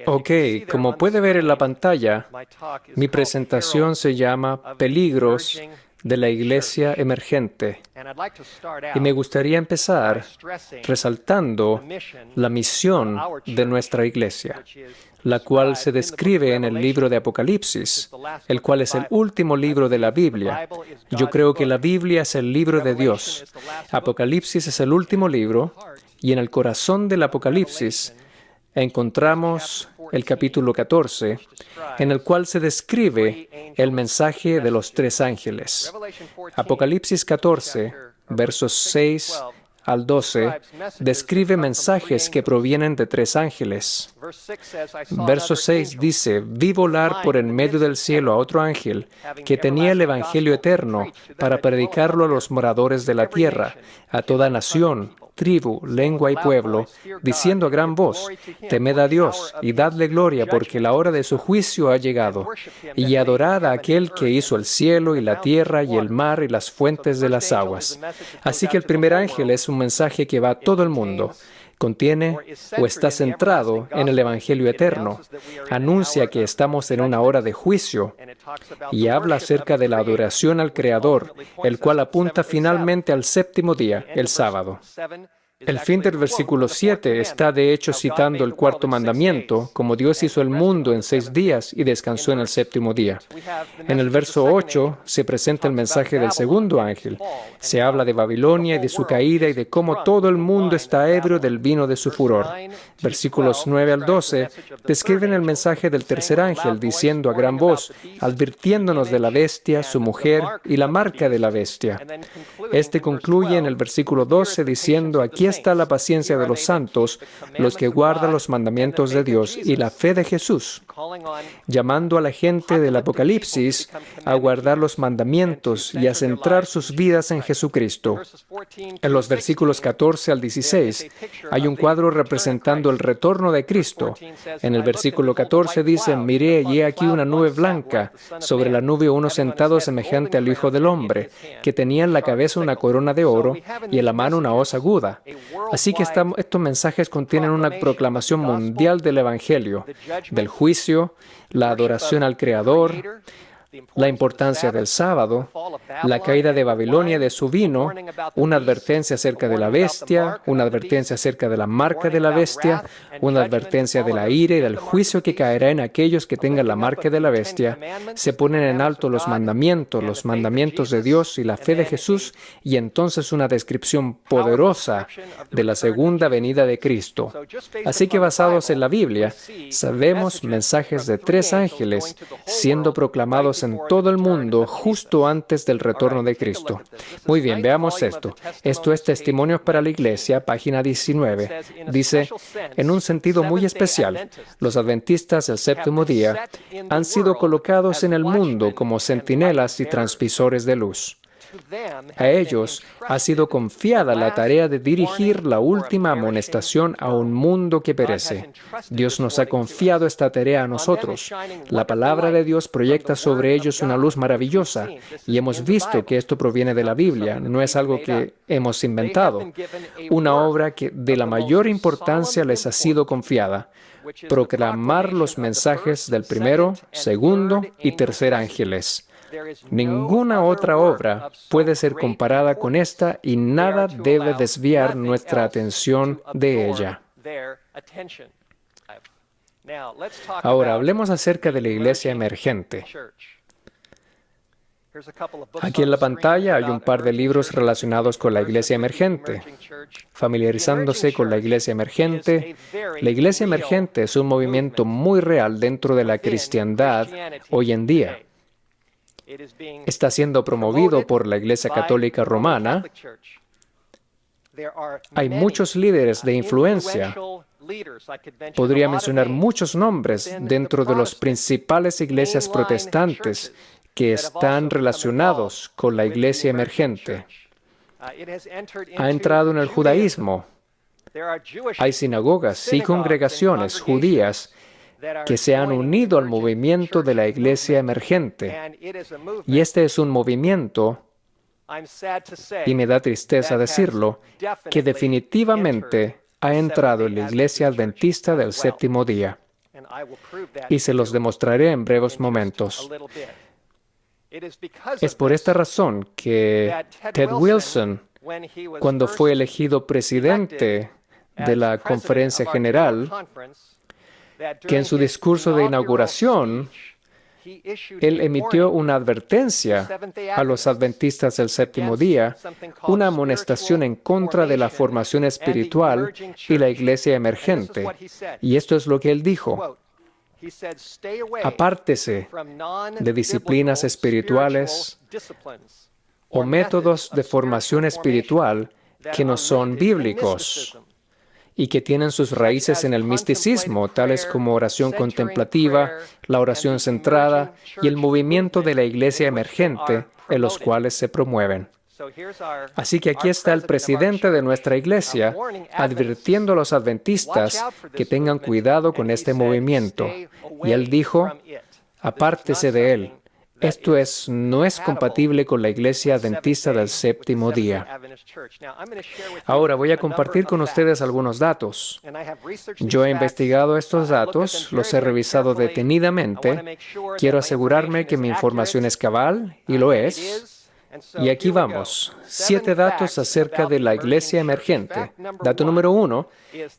Ok, como puede ver en la pantalla, mi presentación se llama Peligros de la Iglesia Emergente. Y me gustaría empezar resaltando la misión de nuestra iglesia, la cual se describe en el libro de Apocalipsis, el cual es el último libro de la Biblia. Yo creo que la Biblia es el libro de Dios. Apocalipsis es el último libro, y en el corazón del Apocalipsis encontramos el capítulo 14, en el cual se describe el mensaje de los tres ángeles. Apocalipsis 14, versos 6 al 12, describe mensajes que provienen de tres ángeles. Verso 6 dice, «Vi volar por en medio del cielo a otro ángel que tenía el Evangelio eterno para predicarlo a los moradores de la tierra, a toda nación, tribu, lengua y pueblo, diciendo a gran voz, temed a Dios y dadle gloria porque la hora de su juicio ha llegado, y adorad a aquel que hizo el cielo y la tierra y el mar y las fuentes de las aguas». Así que el primer ángel es un mensaje que va a todo el mundo. Contiene o está centrado en el Evangelio eterno, anuncia que estamos en una hora de juicio y habla acerca de la adoración al Creador, el cual apunta finalmente al séptimo día, el sábado. El fin del versículo 7 está de hecho citando el cuarto mandamiento, como Dios hizo el mundo en 6 días y descansó en el séptimo día. En el verso 8 se presenta el mensaje del segundo ángel. Se habla de Babilonia y de su caída y de cómo todo el mundo está ebrio del vino de su furor. Versículos 9 al 12 describen el mensaje del tercer ángel diciendo a gran voz, advirtiéndonos de la bestia, su mujer y la marca de la bestia. Este concluye en el versículo 12 diciendo, aquí está la paciencia de los santos, los que guardan los mandamientos de Dios y la fe de Jesús, llamando a la gente del Apocalipsis a guardar los mandamientos y a centrar sus vidas en Jesucristo. En los versículos 14 al 16 hay un cuadro representando el retorno de Cristo. En el versículo 14 dice, miré y he aquí una nube blanca, sobre la nube uno sentado semejante al Hijo del Hombre, que tenía en la cabeza una corona de oro y en la mano una hoz aguda. Así que estos mensajes contienen una proclamación mundial del Evangelio, del juicio, la adoración al Creador, la importancia del sábado, la caída de Babilonia de su vino, una advertencia acerca de la bestia, una advertencia acerca de la marca de la bestia, una advertencia de la ira y del juicio que caerá en aquellos que tengan la marca de la bestia. Se ponen en alto los mandamientos de Dios y la fe de Jesús, y entonces una descripción poderosa de la segunda venida de Cristo. Así que basados en la Biblia, sabemos mensajes de tres ángeles siendo proclamados en todo el mundo justo antes del retorno de Cristo. Muy bien, veamos esto. Esto es Testimonios para la Iglesia, página 19. Dice, en un sentido muy especial, los adventistas del séptimo día han sido colocados en el mundo como centinelas y transmisores de luz. A ellos ha sido confiada la tarea de dirigir la última amonestación a un mundo que perece. Dios nos ha confiado esta tarea a nosotros. La palabra de Dios proyecta sobre ellos una luz maravillosa, y hemos visto que esto proviene de la Biblia, no es algo que hemos inventado. Una obra que de la mayor importancia les ha sido confiada: proclamar los mensajes del primero, segundo y tercer ángeles. Ninguna otra obra puede ser comparada con esta y nada debe desviar nuestra atención de ella. Ahora, hablemos acerca de la iglesia emergente. Aquí en la pantalla hay un par de libros relacionados con la iglesia emergente. Familiarizándose con la iglesia emergente. La iglesia emergente es un movimiento muy real dentro de la cristiandad hoy en día. Está siendo promovido por la Iglesia Católica Romana. Hay muchos líderes de influencia. Podría mencionar muchos nombres dentro de las principales iglesias protestantes que están relacionados con la iglesia emergente. Ha entrado en el judaísmo. Hay sinagogas y congregaciones judías que se han unido al movimiento de la iglesia emergente. Y este es un movimiento, y me da tristeza decirlo, que definitivamente ha entrado en la iglesia adventista del séptimo día. y se los demostraré en breves momentos. Es por esta razón que Ted Wilson, cuando fue elegido presidente de la Conferencia General, que en su discurso de inauguración, él emitió una advertencia a los adventistas del séptimo día, una amonestación en contra de la formación espiritual y la iglesia emergente. Y esto es lo que él dijo: apártese de disciplinas espirituales o métodos de formación espiritual que no son bíblicos y que tienen sus raíces en el misticismo, tales como oración contemplativa, la oración centrada y el movimiento de la iglesia emergente, en los cuales se promueven. Así que aquí está el presidente de nuestra iglesia advirtiendo a los adventistas que tengan cuidado con este movimiento. Y él dijo: apártese de él. Esto no es compatible con la iglesia adventista del séptimo día. Ahora voy a compartir con ustedes algunos datos. Yo he investigado estos datos, los he revisado detenidamente. Quiero asegurarme que mi información es cabal, y lo es. Y aquí vamos, 7 datos acerca de la iglesia emergente. Dato número 1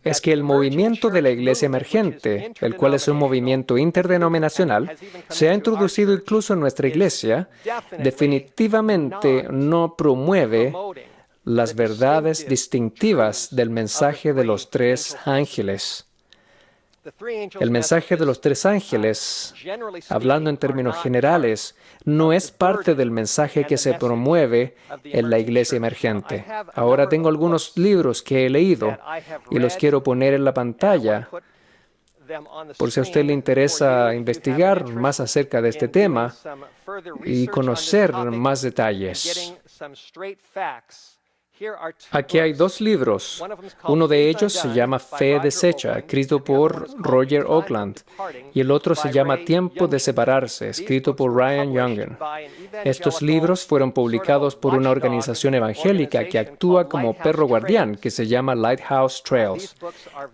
es que el movimiento de la iglesia emergente, el cual es un movimiento interdenominacional, se ha introducido incluso en nuestra iglesia, definitivamente no promueve las verdades distintivas del mensaje de los 3 ángeles. El mensaje de los 3 ángeles, hablando en términos generales, no es parte del mensaje que se promueve en la iglesia emergente. Ahora tengo algunos libros que he leído y los quiero poner en la pantalla por si a usted le interesa investigar más acerca de este tema y conocer más detalles. Aquí hay 2 libros. Uno de ellos se llama Fe deshecha, escrito por Roger Oakland, y el otro se llama Tiempo de separarse, escrito por Ryan Youngen. Estos libros fueron publicados por una organización evangélica que actúa como perro guardián, que se llama Lighthouse Trails.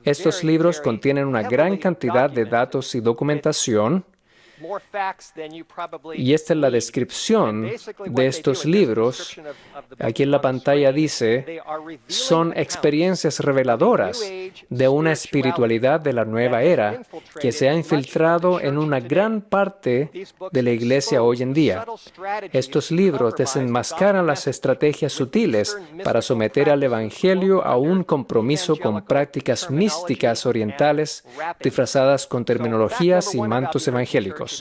Estos libros contienen una gran cantidad de datos y documentación. Y esta es la descripción de estos libros. Aquí en la pantalla dice: son experiencias reveladoras de una espiritualidad de la nueva era que se ha infiltrado en una gran parte de la iglesia hoy en día. Estos libros desenmascaran las estrategias sutiles para someter al evangelio a un compromiso con prácticas místicas orientales disfrazadas con terminologías y mantos evangélicos.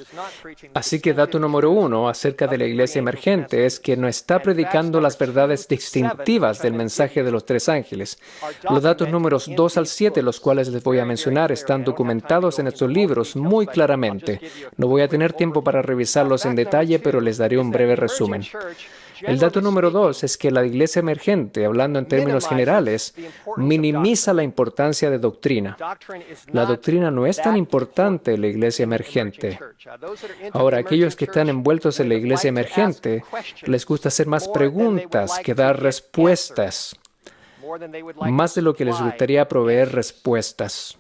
Así que dato número 1 acerca de la iglesia emergente es que no está predicando las verdades distintivas del mensaje de los 3 ángeles. Los datos números 2 al 7, los cuales les voy a mencionar, están documentados en estos libros muy claramente. No voy a tener tiempo para revisarlos en detalle, pero les daré un breve resumen. El dato número 2 es que la iglesia emergente, hablando en términos generales, minimiza la importancia de doctrina. La doctrina no es tan importante en la iglesia emergente. Ahora, aquellos que están envueltos en la iglesia emergente, les gusta hacer más preguntas que dar respuestas, más de lo que les gustaría proveer respuestas.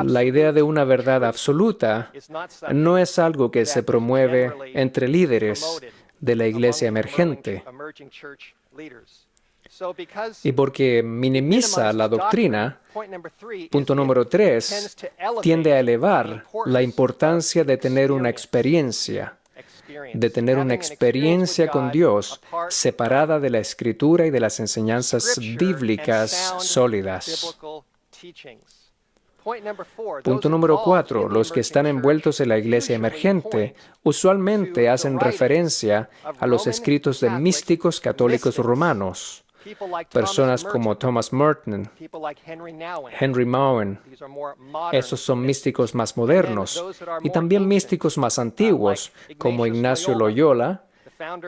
La idea de una verdad absoluta no es algo que se promueve entre líderes de la iglesia emergente. Y porque minimiza la doctrina, punto número 3, tiende a elevar la importancia de tener una experiencia con Dios separada de la Escritura y de las enseñanzas bíblicas sólidas. Punto número 4. Los que están envueltos en la iglesia emergente usualmente hacen referencia a los escritos de místicos católicos romanos. Personas como Thomas Merton, Henry Nouwen. Esos son místicos más modernos. Y también místicos más antiguos, como Ignacio Loyola,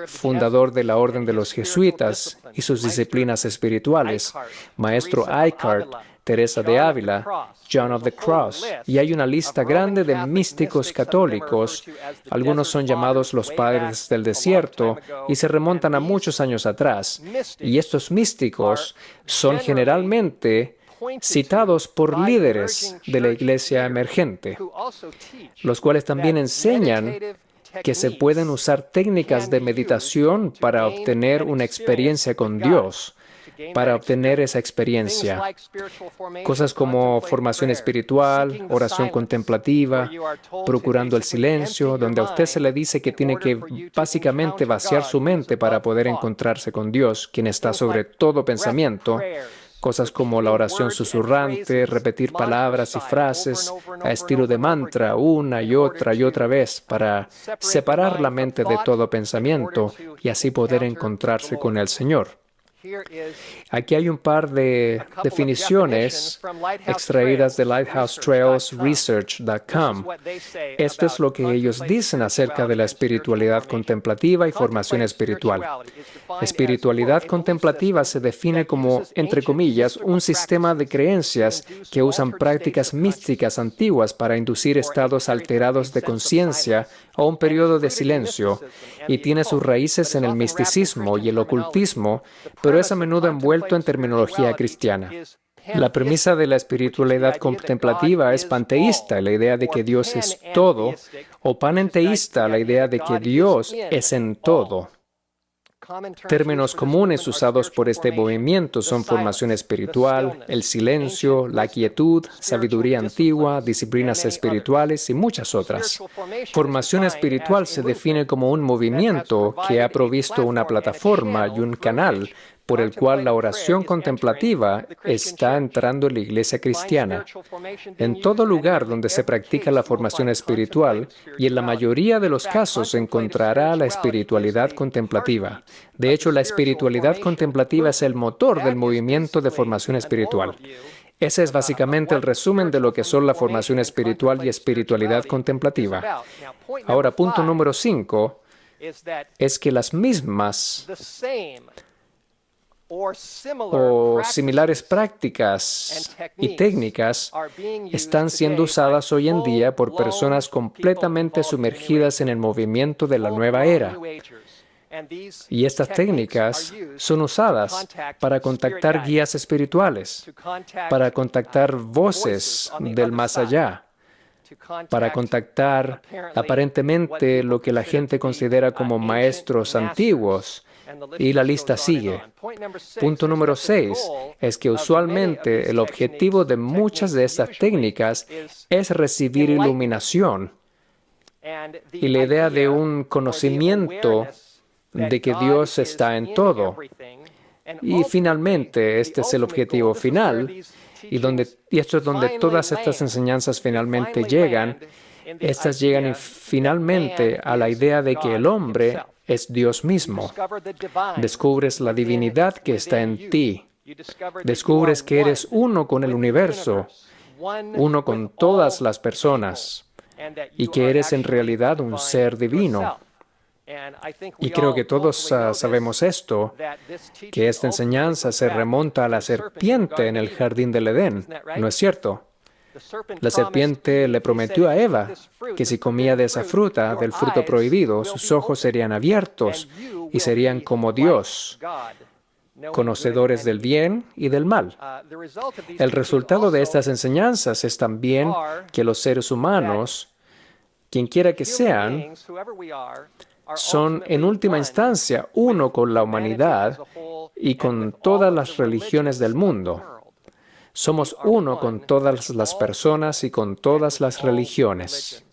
fundador de la Orden de los Jesuitas y sus disciplinas espirituales, Maestro Eckhart, Teresa de Ávila, John of the Cross, y hay una lista grande de místicos católicos. Algunos son llamados los padres del desierto y se remontan a muchos años atrás. Y estos místicos son generalmente citados por líderes de la iglesia emergente, los cuales también enseñan que se pueden usar técnicas de meditación para obtener una experiencia con Dios, para obtener esa experiencia. Cosas como formación espiritual, oración contemplativa, procurando el silencio, donde a usted se le dice que tiene que básicamente vaciar su mente para poder encontrarse con Dios, quien está sobre todo pensamiento. Cosas como la oración susurrante, repetir palabras y frases a estilo de mantra una y otra vez para separar la mente de todo pensamiento y así poder encontrarse con el Señor. Aquí hay un par de definiciones extraídas de lighthousetrailsresearch.com. Esto es lo que ellos dicen acerca de la espiritualidad contemplativa y formación espiritual. Espiritualidad contemplativa se define como, entre comillas, un sistema de creencias que usan prácticas místicas antiguas para inducir estados alterados de conciencia o un periodo de silencio, y tiene sus raíces en el misticismo y el ocultismo, pero es a menudo envuelto en terminología cristiana. La premisa de la espiritualidad contemplativa es panteísta, la idea de que Dios es todo, o panenteísta, la idea de que Dios es en todo. Términos comunes usados por este movimiento son formación espiritual, el silencio, la quietud, sabiduría antigua, disciplinas espirituales y muchas otras. Formación espiritual se define como un movimiento que ha provisto una plataforma y un canal por el cual la oración contemplativa está entrando en la iglesia cristiana. En todo lugar donde se practica la formación espiritual, y en la mayoría de los casos se encontrará la espiritualidad contemplativa. De hecho, la espiritualidad contemplativa es el motor del movimiento de formación espiritual. Ese es básicamente el resumen de lo que son la formación espiritual y espiritualidad contemplativa. Ahora, punto número 5 es que las mismas o similares prácticas y técnicas están siendo usadas hoy en día por personas completamente sumergidas en el movimiento de la nueva era. Y estas técnicas son usadas para contactar guías espirituales, para contactar voces del más allá, para contactar aparentemente lo que la gente considera como maestros antiguos. Y la lista sigue. Punto número 6 es que usualmente el objetivo de muchas de estas técnicas es recibir iluminación y la idea de un conocimiento de que Dios está en todo. Y finalmente, este es el objetivo final, y esto es donde todas estas enseñanzas finalmente llegan. Estas llegan finalmente a la idea de que el hombre es Dios mismo. Descubres la divinidad que está en ti. Descubres que eres uno con el universo, uno con todas las personas, y que eres en realidad un ser divino. Y creo que todos sabemos esto, que esta enseñanza se remonta a la serpiente en el jardín del Edén, ¿no es cierto? La serpiente le prometió a Eva que si comía de esa fruta, del fruto prohibido, sus ojos serían abiertos y serían como Dios, conocedores del bien y del mal. El resultado de estas enseñanzas es también que los seres humanos, quien quiera que sean, son en última instancia uno con la humanidad y con todas las religiones del mundo. Somos uno con todas las personas y con todas las religiones.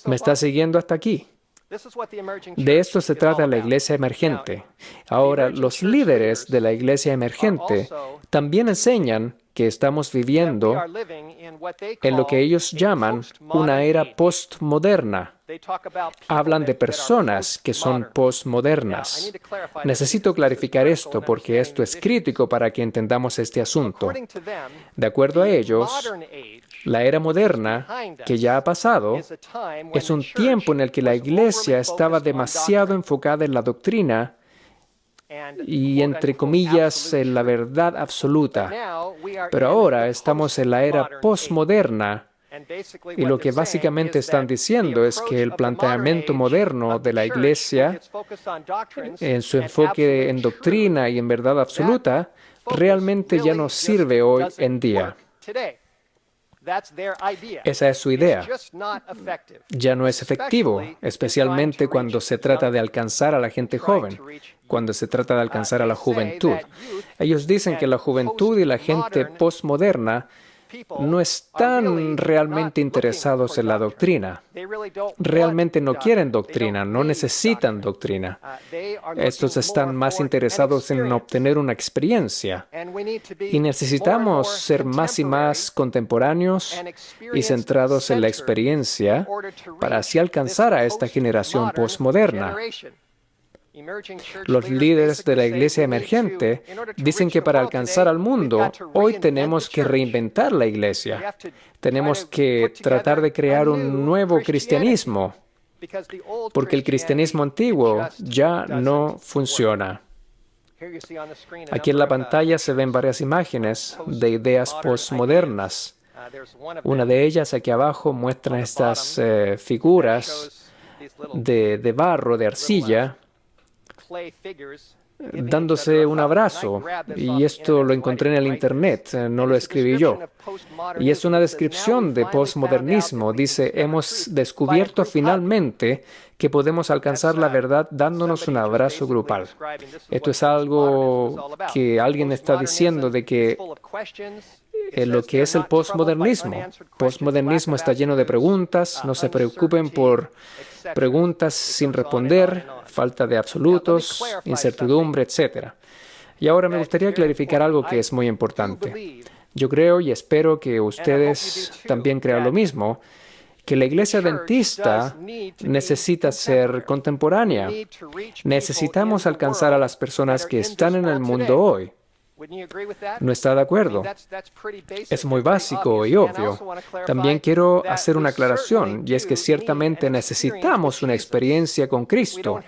¿Me está siguiendo hasta aquí? De esto se trata la iglesia emergente. Ahora, los líderes de la iglesia emergente también enseñan que estamos viviendo en lo que ellos llaman una era postmoderna. Hablan de personas que son postmodernas. Necesito clarificar esto porque esto es crítico para que entendamos este asunto. De acuerdo a ellos, la era moderna, que ya ha pasado, es un tiempo en el que la iglesia estaba demasiado enfocada en la doctrina y, entre comillas, en la verdad absoluta. Pero ahora estamos en la era postmoderna, Y lo que básicamente están diciendo es que el planteamiento moderno de la Iglesia, en su enfoque en doctrina y en verdad absoluta, realmente ya no sirve hoy en día. Esa es su idea. Ya no es efectivo, especialmente cuando se trata de alcanzar a la gente joven, cuando se trata de alcanzar a la juventud. Ellos dicen que la juventud y la gente postmoderna no están realmente interesados en la doctrina. Realmente no quieren doctrina, no necesitan doctrina. Estos están más interesados en obtener una experiencia. Y necesitamos ser más y más contemporáneos y centrados en la experiencia para así alcanzar a esta generación postmoderna. Los líderes de la iglesia emergente dicen que para alcanzar al mundo, hoy tenemos que reinventar la iglesia. Tenemos que tratar de crear un nuevo cristianismo, porque el cristianismo antiguo ya no funciona. Aquí en la pantalla se ven varias imágenes de ideas postmodernas. Una de ellas aquí abajo muestra estas figuras de barro, de arcilla, dándose un abrazo, y esto lo encontré en el internet, no lo escribí yo. Y es una descripción de postmodernismo. Dice, hemos descubierto finalmente que podemos alcanzar la verdad dándonos un abrazo grupal. Esto es algo que alguien está diciendo de que lo que es el postmodernismo. Postmodernismo está lleno de preguntas, no se preocupen por preguntas sin responder, falta de absolutos, incertidumbre, etc. Y ahora me gustaría clarificar algo que es muy importante. Yo creo y espero que ustedes también crean lo mismo, que la iglesia adventista necesita ser contemporánea. Necesitamos alcanzar a las personas que están en el mundo hoy. ¿No está de acuerdo? Es muy básico y obvio. También quiero hacer una aclaración, y es que ciertamente necesitamos una experiencia con Cristo.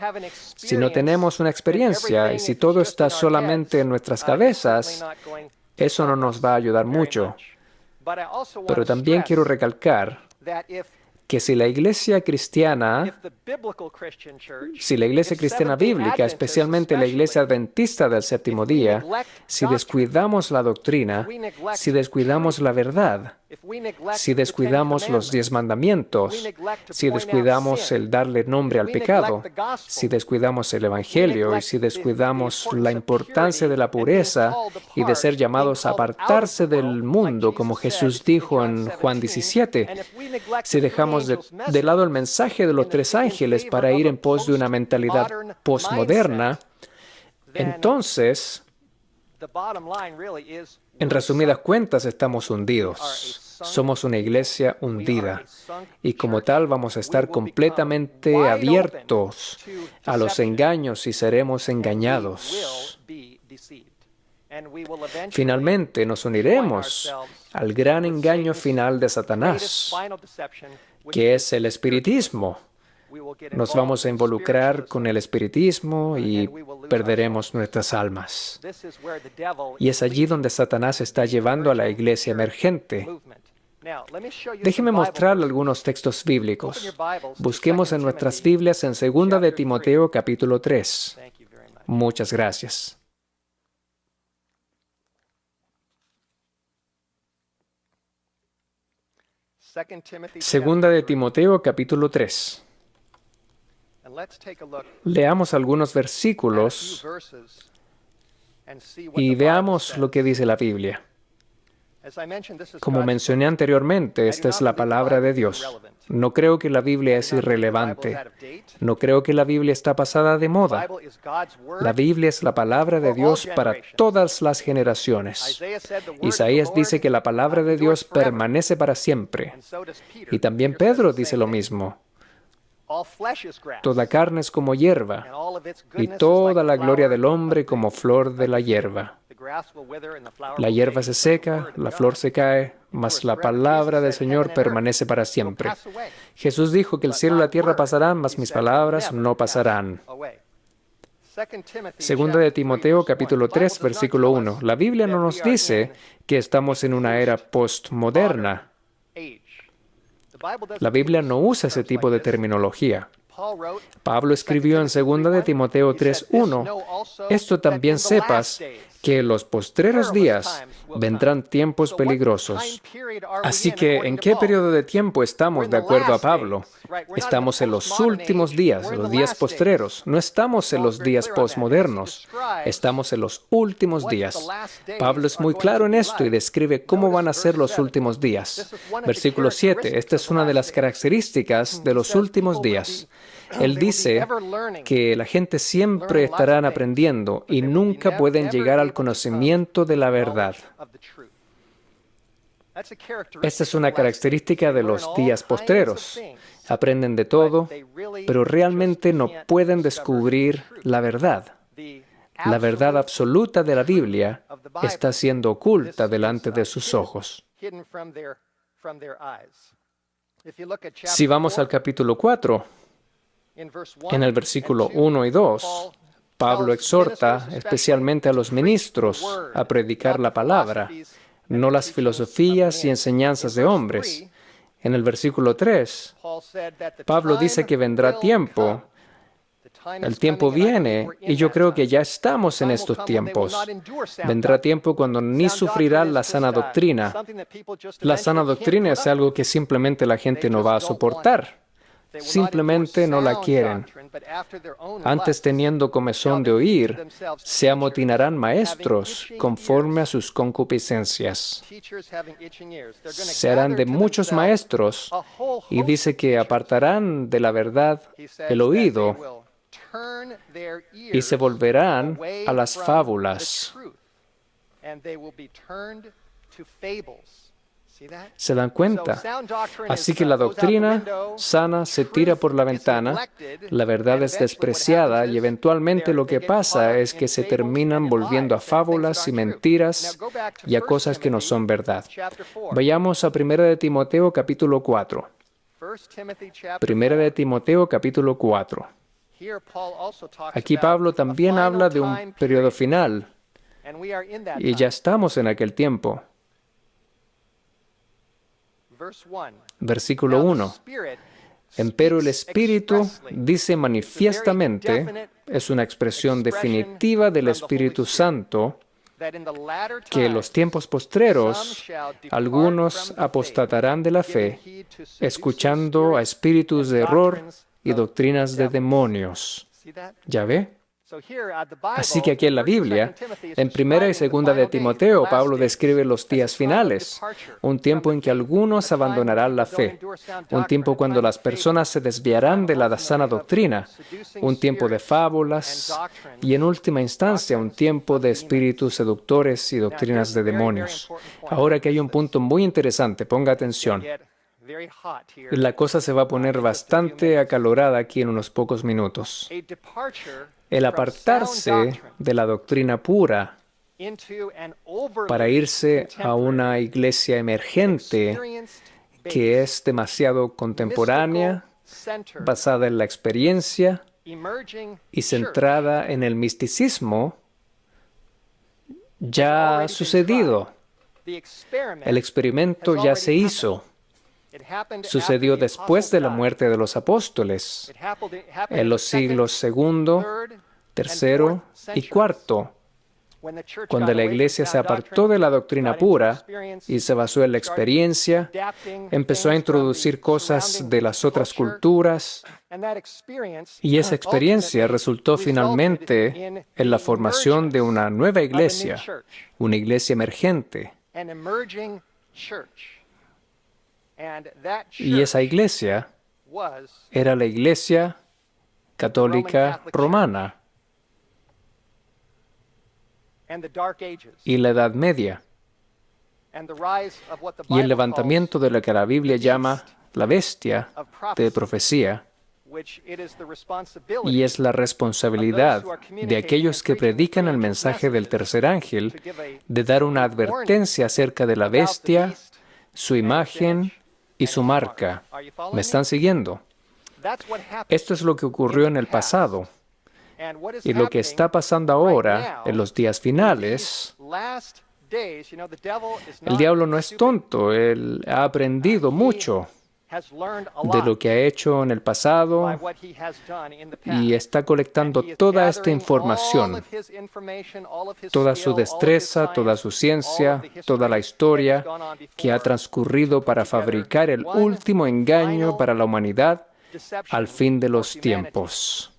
Si no tenemos una experiencia y si todo está solamente en nuestras cabezas, eso no nos va a ayudar mucho. Pero también quiero recalcar que si la iglesia cristiana bíblica, especialmente la iglesia adventista del séptimo día, si descuidamos la doctrina, si descuidamos la verdad, si descuidamos los 10 mandamientos, si descuidamos el darle nombre al pecado, si descuidamos el Evangelio y si descuidamos la importancia de la pureza y de ser llamados a apartarse del mundo, como Jesús dijo en Juan 17, si dejamos de lado el mensaje de los 3 ángeles para ir en pos de una mentalidad postmoderna, entonces, en resumidas cuentas, estamos hundidos. Somos una iglesia hundida y como tal vamos a estar completamente abiertos a los engaños y seremos engañados. Finalmente nos uniremos al gran engaño final de Satanás, que es el espiritismo. Nos vamos a involucrar con el espiritismo y perderemos nuestras almas. Y es allí donde Satanás está llevando a la iglesia emergente. Déjeme mostrarle algunos textos bíblicos. Busquemos en nuestras Biblias en 2 de Timoteo capítulo 3. Muchas gracias. Segunda de Timoteo capítulo 3. Leamos algunos versículos y veamos lo que dice la Biblia. Como mencioné anteriormente, esta es la palabra de Dios. No creo que la Biblia es irrelevante. No creo que la Biblia está pasada de moda. La Biblia es la palabra de Dios para todas las generaciones. Isaías dice que la palabra de Dios permanece para siempre. Y también Pedro dice lo mismo. Toda carne es como hierba, y toda la gloria del hombre como flor de la hierba. La hierba se seca, la flor se cae, mas la palabra del Señor permanece para siempre. Jesús dijo que el cielo y la tierra pasarán, mas mis palabras no pasarán. Segunda de Timoteo, capítulo 3, versículo 1. La Biblia no nos dice que estamos en una era postmoderna. La Biblia no usa ese tipo de terminología. Pablo escribió en 2 de Timoteo 3:1, «Esto también sepas, que en los postreros días vendrán tiempos peligrosos». Así que, ¿en qué periodo de tiempo estamos de acuerdo a Pablo? Estamos en los últimos días, los días postreros. No estamos en los días postmodernos. Estamos en los últimos días. Pablo es muy claro en esto y describe cómo van a ser los últimos días. Versículo 7. Esta es una de las características de los últimos días. Él dice que la gente siempre estarán aprendiendo y nunca pueden llegar al conocimiento de la verdad. Esta es una característica de los días postreros. Aprenden de todo, pero realmente no pueden descubrir la verdad. La verdad absoluta de la Biblia está siendo oculta delante de sus ojos. Si vamos al capítulo 4, en el versículo 1 y 2, Pablo exhorta especialmente a los ministros a predicar la palabra, no las filosofías y enseñanzas de hombres. En el versículo 3, Pablo dice que vendrá tiempo. El tiempo viene, y yo creo que ya estamos en estos tiempos. Vendrá tiempo cuando ni sufrirán la sana doctrina. La sana doctrina es algo que simplemente la gente no va a soportar. Simplemente no la quieren. Antes, teniendo comezón de oír, se amotinarán maestros conforme a sus concupiscencias. Se harán de muchos maestros, y dice que apartarán de la verdad el oído y se volverán a las fábulas. ¿Se dan cuenta? Así que la doctrina sana se tira por la ventana, la verdad es despreciada y eventualmente lo que pasa es que se terminan volviendo a fábulas y mentiras y a cosas que no son verdad. Vayamos a 1 de Timoteo capítulo 4. 1 de Timoteo capítulo 4. Aquí Pablo también habla de un periodo final y ya estamos en aquel tiempo. Versículo 1. Empero el Espíritu dice manifiestamente, es una expresión definitiva del Espíritu Santo, que en los tiempos postreros algunos apostatarán de la fe, escuchando a espíritus de error y doctrinas de demonios. ¿Ya ve? Así que aquí en la Biblia, en 1 y 2 de Timoteo, Pablo describe los días finales, un tiempo en que algunos abandonarán la fe, un tiempo cuando las personas se desviarán de la sana doctrina, un tiempo de fábulas y, en última instancia, un tiempo de espíritus seductores y doctrinas de demonios. Ahora que hay un punto muy interesante, ponga atención. La cosa se va a poner bastante acalorada aquí en unos pocos minutos. El apartarse de la doctrina pura para irse a una iglesia emergente que es demasiado contemporánea, basada en la experiencia y centrada en el misticismo, ya ha sucedido. El experimento ya se hizo. Sucedió después de la muerte de los apóstoles, en los siglos II, III y IV, cuando la iglesia se apartó de la doctrina pura y se basó en la experiencia, empezó a introducir cosas de las otras culturas, y esa experiencia resultó finalmente en la formación de una nueva iglesia, una iglesia emergente. Y esa iglesia era la Iglesia Católica Romana y la Edad Media y el levantamiento de lo que la Biblia llama la bestia de profecía, y es la responsabilidad de aquellos que predican el mensaje del tercer ángel de dar una advertencia acerca de la bestia, su imagen y su marca. ¿Me están siguiendo? Esto es lo que ocurrió en el pasado. Y lo que está pasando ahora, en los días finales, el diablo no es tonto, él ha aprendido mucho. de lo que ha hecho en el pasado y está colectando toda esta información, toda su destreza, toda su ciencia, toda la historia que ha transcurrido para fabricar el último engaño para la humanidad al fin de los tiempos.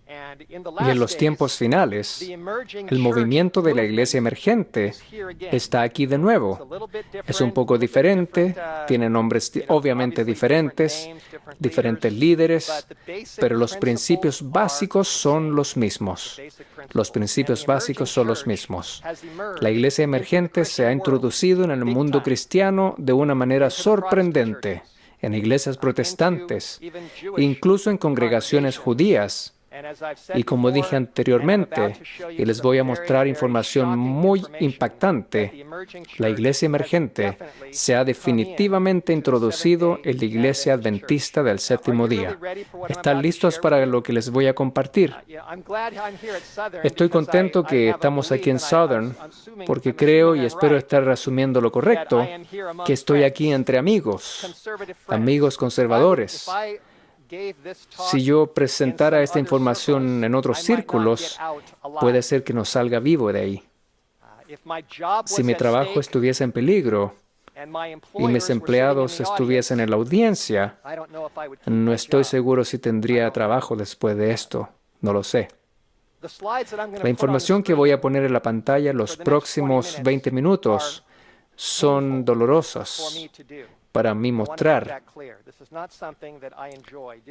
Y en los tiempos finales, el movimiento de la iglesia emergente está aquí de nuevo. Es un poco diferente, tiene nombres obviamente diferentes, diferentes líderes, pero los principios básicos son los mismos. Los principios básicos son los mismos. La iglesia emergente se ha introducido en el mundo cristiano de una manera sorprendente, en iglesias protestantes, incluso en congregaciones judías. Y como dije anteriormente, y les voy a mostrar información muy impactante, la iglesia emergente se ha definitivamente introducido en la iglesia adventista del séptimo día. ¿Están listos para lo que les voy a compartir? Estoy contento que estamos aquí en Southern, porque creo y espero estar asumiendo lo correcto, que estoy aquí entre amigos conservadores. Si yo presentara esta información en otros círculos, puede ser que no salga vivo de ahí. Si mi trabajo estuviese en peligro y mis empleados estuviesen en la audiencia, no estoy seguro si tendría trabajo después de esto. No lo sé. La información que voy a poner en la pantalla en los próximos 20 minutos son dolorosas para mí mostrar.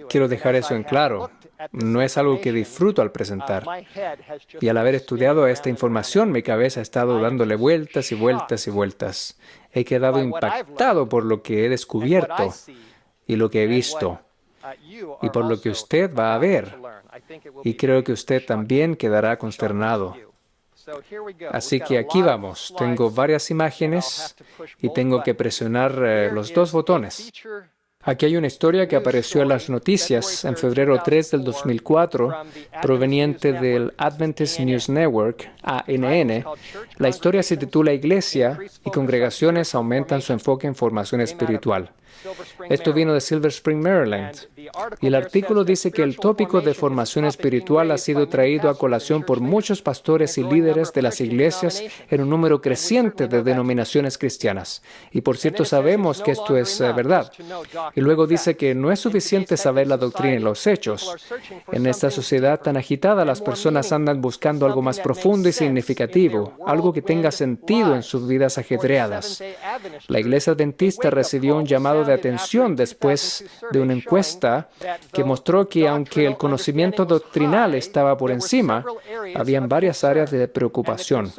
Quiero dejar eso en claro. No es algo que disfruto al presentar. Y al haber estudiado esta información, mi cabeza ha estado dándole vueltas y vueltas y vueltas. He quedado impactado por lo que he descubierto y lo que he visto, y por lo que usted va a ver. Y creo que usted también quedará consternado. Así que aquí vamos. Tengo varias imágenes y tengo que presionar los dos botones. Aquí hay una historia que apareció en las noticias en febrero 3 del 2004, proveniente del Adventist News Network, ANN. La historia se titula Iglesia y congregaciones aumentan su enfoque en formación espiritual. Esto vino de Silver Spring, Maryland. Y el artículo dice que el tópico de formación espiritual ha sido traído a colación por muchos pastores y líderes de las iglesias en un número creciente de denominaciones cristianas. Y por cierto, sabemos que esto es verdad. Y luego dice que no es suficiente saber la doctrina y los hechos. En esta sociedad tan agitada, las personas andan buscando algo más profundo y significativo, algo que tenga sentido en sus vidas ajetreadas. La iglesia adventista recibió un llamado de atención después de una encuesta que mostró que aunque el conocimiento doctrinal estaba por encima, habían varias áreas de preocupación.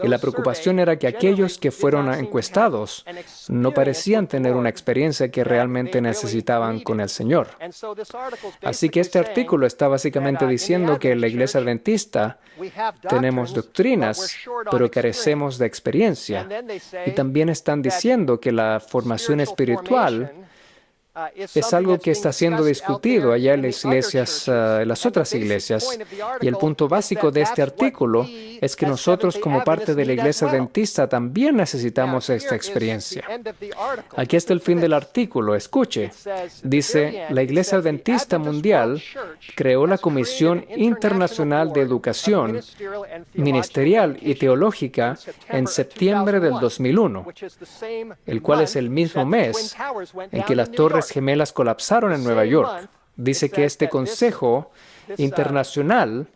Y la preocupación era que aquellos que fueron encuestados no parecían tener una experiencia que realmente necesitaban con el Señor. Así que este artículo está básicamente diciendo que en la iglesia adventista tenemos doctrinas, pero carecemos de experiencia. Y también están diciendo que la formación espiritual es algo que está siendo discutido allá en las iglesias, en las otras iglesias. Y el punto básico de este artículo es que nosotros, como parte de la iglesia adventista, también necesitamos esta experiencia. Aquí está el fin del artículo. Escuche. Dice, la iglesia adventista mundial creó la Comisión Internacional de Educación Ministerial y Teológica en septiembre del 2001, el cual es el mismo mes en que las Torres Gemelas colapsaron en Nueva York. Dice que este Consejo Internacional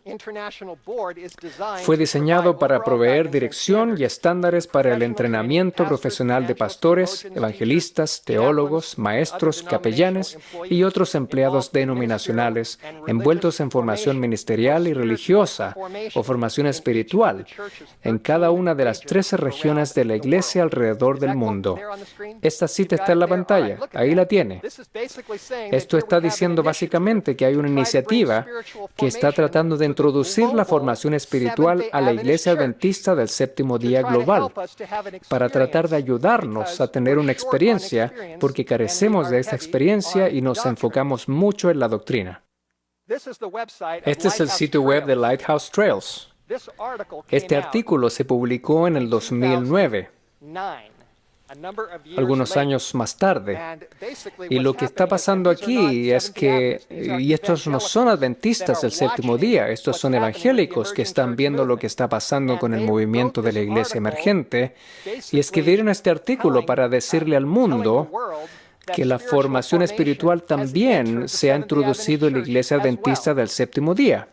fue diseñado para proveer dirección y estándares para el entrenamiento profesional de pastores, evangelistas, teólogos, maestros, capellanes y otros empleados denominacionales envueltos en formación ministerial y religiosa o formación espiritual en cada una de las 13 regiones de la Iglesia alrededor del mundo. Esta cita está en la pantalla. Ahí la tiene. Esto está diciendo básicamente que hay una iniciativa que está tratando de introducir la formación espiritual a la Iglesia Adventista del Séptimo Día Global, para tratar de ayudarnos a tener una experiencia, porque carecemos de esta experiencia y nos enfocamos mucho en la doctrina. Este es el sitio web de Lighthouse Trails. Este artículo se publicó en el 2009. algunos años más tarde. Y lo que está pasando aquí es que, y estos no son adventistas del séptimo día, estos son evangélicos que están viendo lo que está pasando con el movimiento de la iglesia emergente, y escribieron este artículo para decirle al mundo que la formación espiritual también se ha introducido en la iglesia adventista del séptimo día.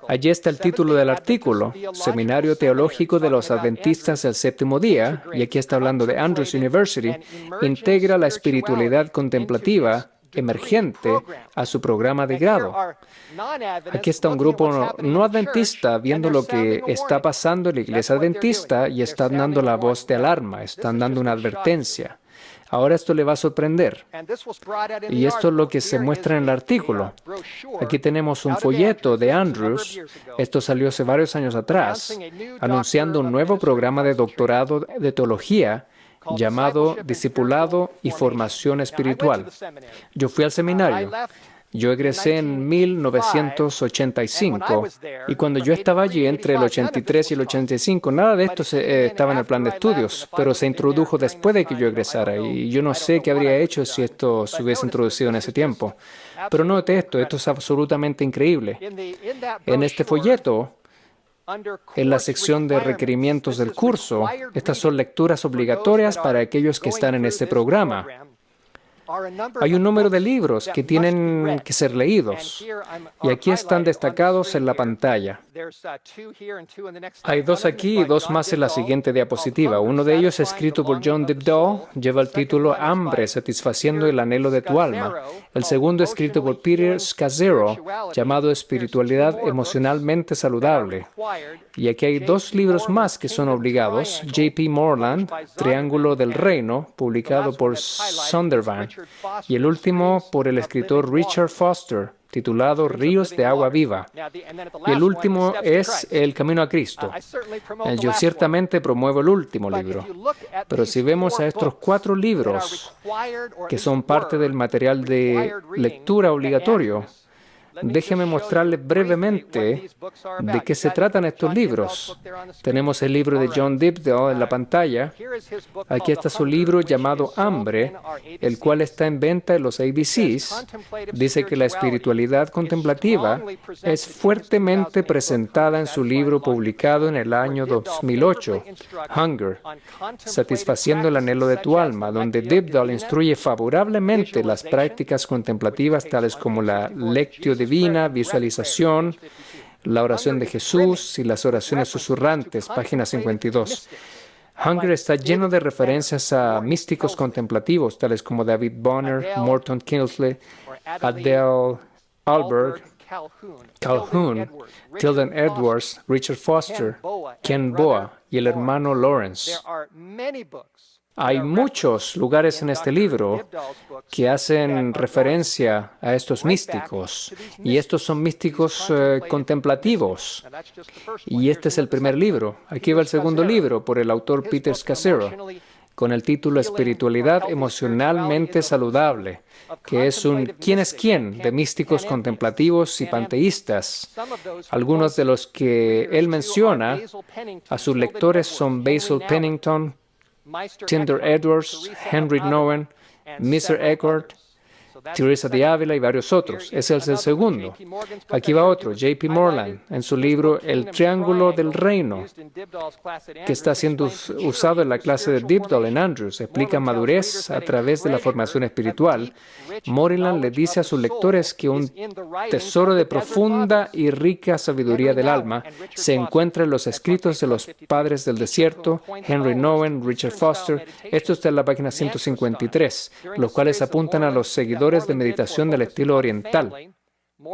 Allí está el título del artículo, Seminario Teológico de los Adventistas del Séptimo Día, y aquí está hablando de Andrews University, integra la espiritualidad contemplativa emergente a su programa de grado. Aquí está un grupo no adventista viendo lo que está pasando en la iglesia adventista y están dando la voz de alarma, están dando una advertencia. Ahora esto le va a sorprender. Y esto es lo que se muestra en el artículo. Aquí tenemos un folleto de Andrews, esto salió hace varios años atrás, anunciando un nuevo programa de doctorado de teología llamado Discipulado y Formación Espiritual. Yo fui al seminario. Yo egresé en 1985 y cuando yo estaba allí entre el 83 y el 85, nada de esto estaba en el plan de estudios, pero se introdujo después de que yo egresara y yo no sé qué habría hecho si esto se hubiese introducido en ese tiempo. Pero note esto es absolutamente increíble. En este folleto, en la sección de requerimientos del curso, estas son lecturas obligatorias para aquellos que están en este programa. Hay un número de libros que tienen que ser leídos, y aquí están destacados en la pantalla. Hay dos aquí y dos más en la siguiente diapositiva. Uno de ellos, escrito por John Dibdall, lleva el título Hambre, satisfaciendo el anhelo de tu alma. El segundo, escrito por Peter Scazzero, llamado Espiritualidad emocionalmente saludable. Y aquí hay dos libros más que son obligados. J.P. Moreland, Triángulo del Reino, publicado por Zondervan. Y el último por el escritor Richard Foster, titulado Ríos de Agua Viva. Y el último es El Camino a Cristo. Yo ciertamente promuevo el último libro. Pero si vemos a estos 4 libros que son parte del material de lectura obligatorio, déjeme mostrarles brevemente de qué se tratan estos libros. Tenemos el libro de John Dibdall en la pantalla. Aquí está su libro llamado Hambre, el cual está en venta en los ABCs. Dice que la espiritualidad contemplativa es fuertemente presentada en su libro publicado en el año 2008, Hunger, satisfaciendo el anhelo de tu alma, donde Dibdall instruye favorablemente las prácticas contemplativas tales como la lectio divina, visualización, la oración de Jesús y las oraciones susurrantes, página 52. Hunger está lleno de referencias a místicos contemplativos, tales como David Bonner, Morton Kingsley, Adele Alberg, Calhoun, Tilden Edwards, Richard Foster, Ken Boa y el hermano Lawrence. Hay muchos lugares en este libro que hacen referencia a estos místicos, y estos son místicos contemplativos. Y este es el primer libro. Aquí va el segundo libro por el autor Peter Scazzero, con el título Espiritualidad emocionalmente saludable, que es un ¿quién es quién? De místicos contemplativos y panteístas. Algunos de los que él menciona a sus lectores son Basil Pennington, Tyndall Edwards, Henry Nouwen, Mr. Eckhart, Teresa de Ávila y varios otros. Ese es el segundo. Aquí va otro, J.P. Moreland, en su libro El Triángulo del Reino, que está siendo usado en la clase de Dibdall en Andrews. Explica madurez a través de la formación espiritual. Moreland le dice a sus lectores que un tesoro de profunda y rica sabiduría del alma se encuentra en los escritos de los padres del desierto, Henry Nouwen, Richard Foster. Esto está en la página 153, los cuales apuntan a los seguidores de meditación del estilo oriental.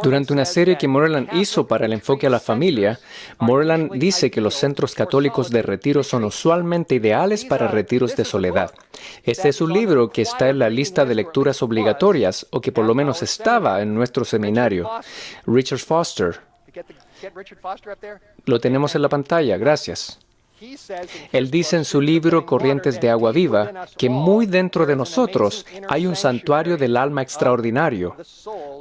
Durante una serie que Moreland hizo para el enfoque a la familia, Moreland dice que los centros católicos de retiro son usualmente ideales para retiros de soledad. Este es un libro que está en la lista de lecturas obligatorias, o que por lo menos estaba en nuestro seminario. Richard Foster. Lo tenemos en la pantalla, gracias. Él dice en su libro Corrientes de Agua Viva que muy dentro de nosotros hay un santuario del alma extraordinario,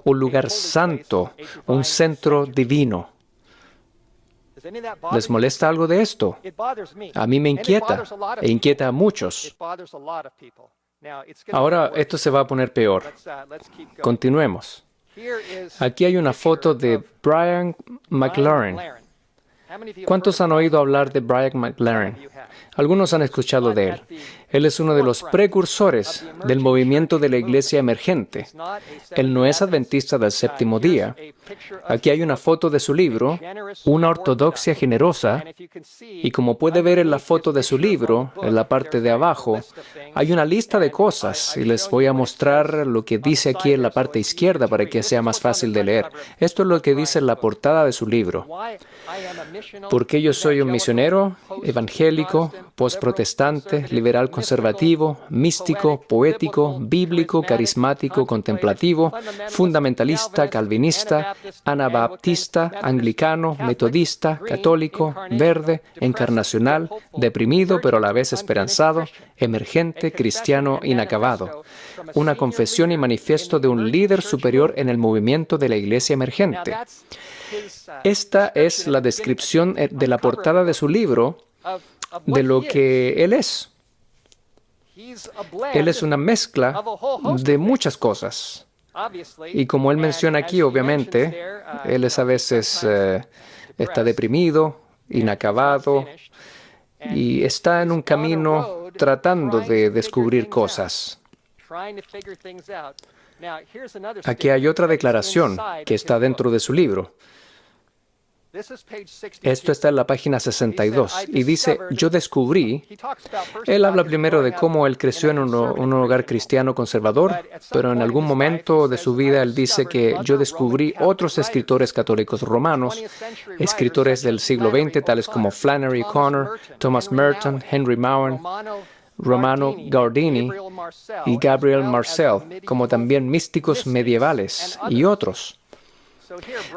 un lugar santo, un centro divino. ¿Les molesta algo de esto? A mí me inquieta e inquieta a muchos. Ahora esto se va a poner peor. Continuemos. Aquí hay una foto de Brian McLaren. ¿Cuántos han oído hablar de Brian McLaren? Algunos han escuchado de él. Él es uno de los precursores del movimiento de la iglesia emergente. Él no es adventista del séptimo día. Aquí hay una foto de su libro, Una ortodoxia generosa, y como puede ver en la foto de su libro, en la parte de abajo, hay una lista de cosas, y les voy a mostrar lo que dice aquí en la parte izquierda para que sea más fácil de leer. Esto es lo que dice en la portada de su libro. Porque yo soy un misionero, evangélico, postprotestante, liberal conservativo, místico, poético, bíblico, carismático, contemplativo, fundamentalista, calvinista, anabaptista, anglicano, metodista, católico, verde, encarnacional, deprimido pero a la vez esperanzado, emergente, cristiano inacabado. Una confesión y manifiesto de un líder superior en el movimiento de la iglesia emergente. Esta es la descripción de la portada de su libro de lo que él es. Él es una mezcla de muchas cosas. Y como él menciona aquí, obviamente, él es a veces está deprimido, inacabado, y está en un camino tratando de descubrir cosas. Aquí hay otra declaración que está dentro de su libro. Esto está en la página 62 y dice, yo descubrí, él habla primero de cómo él creció en un hogar cristiano conservador, pero en algún momento de su vida él dice que yo descubrí otros escritores católicos romanos, escritores del siglo XX tales como Flannery O'Connor, Thomas Merton, Henry Mowen, Romano Guardini y Gabriel Marcel, como también místicos medievales y otros.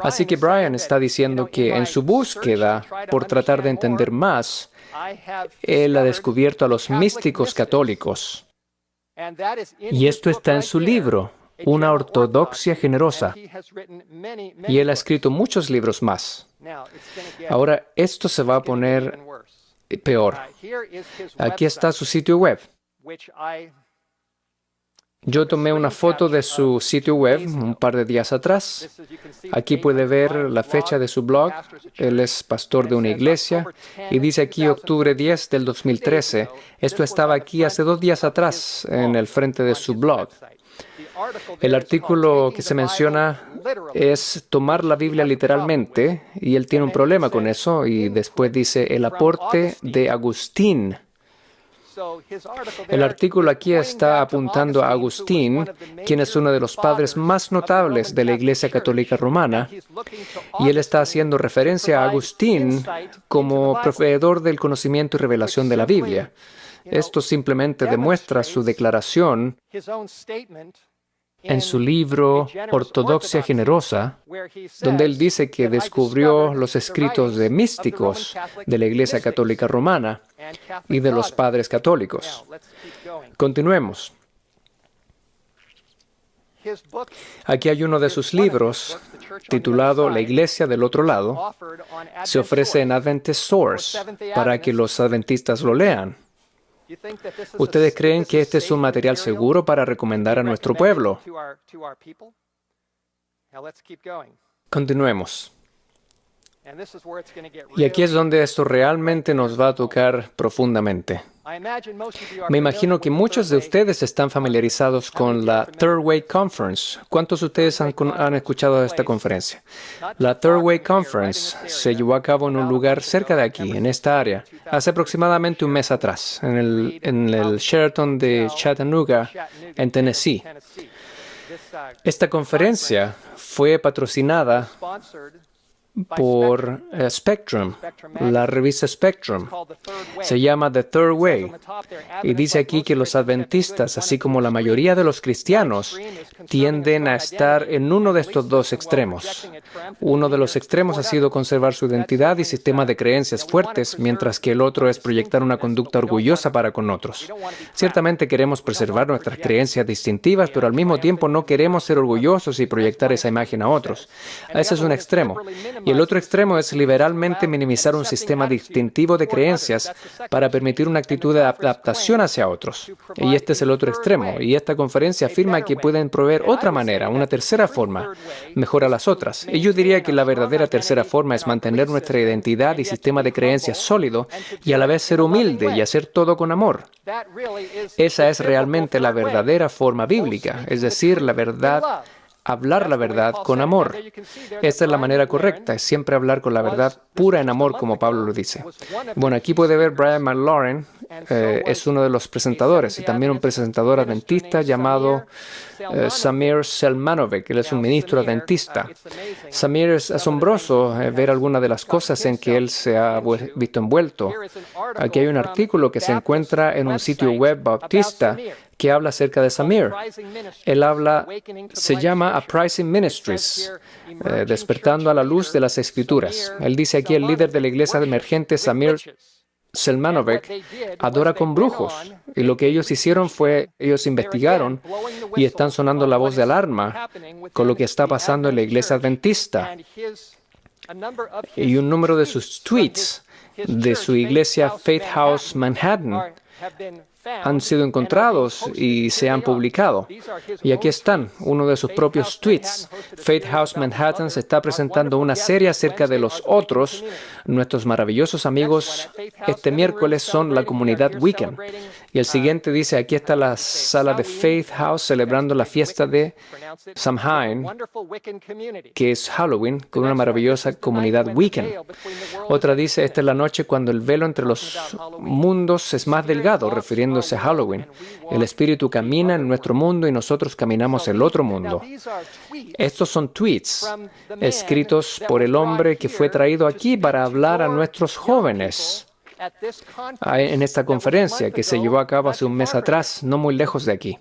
Así que Brian está diciendo que en su búsqueda por tratar de entender más, él ha descubierto a los místicos católicos. Y esto está en su libro, Una ortodoxia generosa. Y él ha escrito muchos libros más. Ahora, esto se va a poner peor. Aquí está su sitio web. Yo tomé una foto de su sitio web un par de días atrás. Aquí puede ver la fecha de su blog. Él es pastor de una iglesia y dice aquí octubre 10 del 2013. Esto estaba aquí hace 2 días atrás en el frente de su blog. El artículo que se menciona es tomar la Biblia literalmente y él tiene un problema con eso y después dice el aporte de Agustín. El artículo aquí está apuntando a Agustín, quien es uno de los padres más notables de la Iglesia Católica Romana, y él está haciendo referencia a Agustín como proveedor del conocimiento y revelación de la Biblia. Esto simplemente demuestra su declaración en su libro Ortodoxia Generosa, donde él dice que descubrió los escritos de místicos de la Iglesia Católica Romana y de los padres católicos. Continuemos. Aquí hay uno de sus libros, titulado La Iglesia del Otro Lado. Se ofrece en Adventist Source para que los adventistas lo lean. ¿Ustedes creen que este es un material seguro para recomendar a nuestro pueblo? Continuemos. Y aquí es donde esto realmente nos va a tocar profundamente. Me imagino que muchos de ustedes están familiarizados con la Third Way Conference. ¿Cuántos de ustedes han escuchado de esta conferencia? La Third Way Conference se llevó a cabo en un lugar cerca de aquí, en esta área, hace aproximadamente un mes atrás, en el Sheraton de Chattanooga, en Tennessee. Esta conferencia fue patrocinada por Spectrum, la revista Spectrum. Se llama The Third Way. Y dice aquí que los adventistas, así como la mayoría de los cristianos, tienden a estar en uno de estos dos extremos. Uno de los extremos ha sido conservar su identidad y sistema de creencias fuertes, mientras que el otro es proyectar una conducta orgullosa para con otros. Ciertamente queremos preservar nuestras creencias distintivas, pero al mismo tiempo no queremos ser orgullosos y proyectar esa imagen a otros. Ese es un extremo. Y el otro extremo es liberalmente minimizar un sistema distintivo de creencias para permitir una actitud de adaptación hacia otros. Y este es el otro extremo. Y esta conferencia afirma que pueden proveer otra manera, una tercera forma, mejor a las otras. Y yo diría que la verdadera tercera forma es mantener nuestra identidad y sistema de creencias sólido y a la vez ser humilde y hacer todo con amor. Esa es realmente la verdadera forma bíblica, es decir, la verdad, hablar la verdad con amor. Esta es la manera correcta, es siempre hablar con la verdad pura en amor, como Pablo lo dice. Bueno, aquí puede ver Brian McLaurin, es uno de los presentadores y también un presentador adventista llamado Samir Selmanovic. Él es un ministro adventista. Samir, es asombroso ver algunas de las cosas en que él se ha visto envuelto. Aquí hay un artículo que se encuentra en un sitio web bautista que habla acerca de Samir. Él se llama Uprising Ministries, despertando a la luz de las Escrituras. Él dice aquí, el líder de la iglesia emergente, Samir Selmanovic, adora con brujos. Y lo que ellos hicieron fue, ellos investigaron y están sonando la voz de alarma con lo que está pasando en la iglesia adventista. Y un número de sus tweets de su iglesia Faith House Manhattan han sido encontrados y se han publicado. Y aquí están, uno de sus propios tweets. Faith House Manhattan se está presentando una serie acerca de los otros. Nuestros maravillosos amigos este miércoles son la comunidad Wiccan. Y el siguiente dice, aquí está la sala de Faith House celebrando la fiesta de Samhain, que es Halloween, con una maravillosa comunidad Wiccan. Otra dice, esta es la noche cuando el velo entre los mundos es más delgado, refiriéndose a Halloween. El espíritu camina en nuestro mundo y nosotros caminamos en el otro mundo. Estos son tweets escritos por el hombre que fue traído aquí para hablar a nuestros jóvenes en esta conferencia que se llevó a cabo hace un mes atrás, no muy lejos de aquí.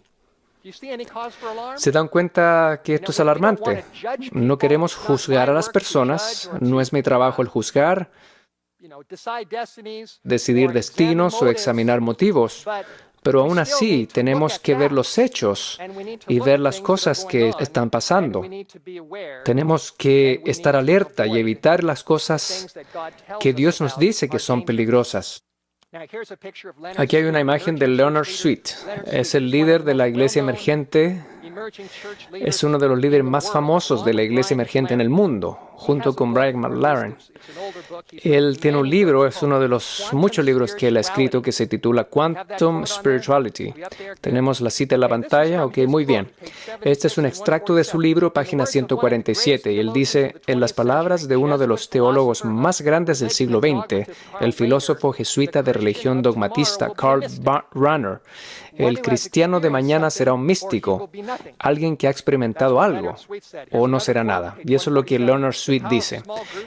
¿Se dan cuenta que esto es alarmante? No queremos juzgar a las personas, no es mi trabajo el juzgar, decidir destinos o examinar motivos, pero aún así tenemos que ver los hechos y ver las cosas que están pasando. Tenemos que estar alerta y evitar las cosas que Dios nos dice que son peligrosas. Aquí hay una imagen de Leonard Sweet. Es el líder de la iglesia emergente. Es uno de los líderes más famosos de la iglesia emergente en el mundo, junto con Brian McLaurin. Él tiene un libro, es uno de los muchos libros que él ha escrito, que se titula Quantum Spirituality. Tenemos la cita en la pantalla. Ok, muy bien. Este es un extracto de su libro, página 147, y él dice, en las palabras de uno de los teólogos más grandes del siglo XX, el filósofo jesuita de religión dogmatista Karl Rahner, el cristiano de mañana será un místico, alguien que ha experimentado algo, o no será nada. Y eso es lo que Leonard Sweet dice.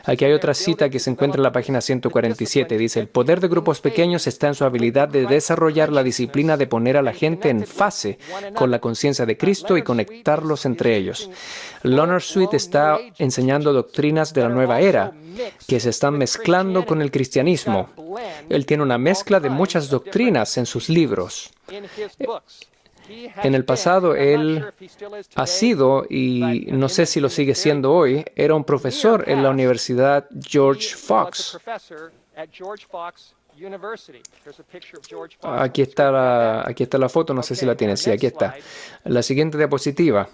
Aquí hay otra cita que se encuentra en la página 147. Dice, el poder de grupos pequeños está en su habilidad de desarrollar la disciplina de poner a la gente en fase con la conciencia de Cristo y conectarlos entre ellos. Leonard Sweet está enseñando doctrinas de la nueva era que se están mezclando con el cristianismo. Él tiene una mezcla de muchas doctrinas en sus libros. En el pasado, él ha sido, y no sé si lo sigue siendo hoy, era un profesor en la Universidad George Fox. Aquí está la foto, no sé si la tienen. Sí, aquí está. La siguiente diapositiva.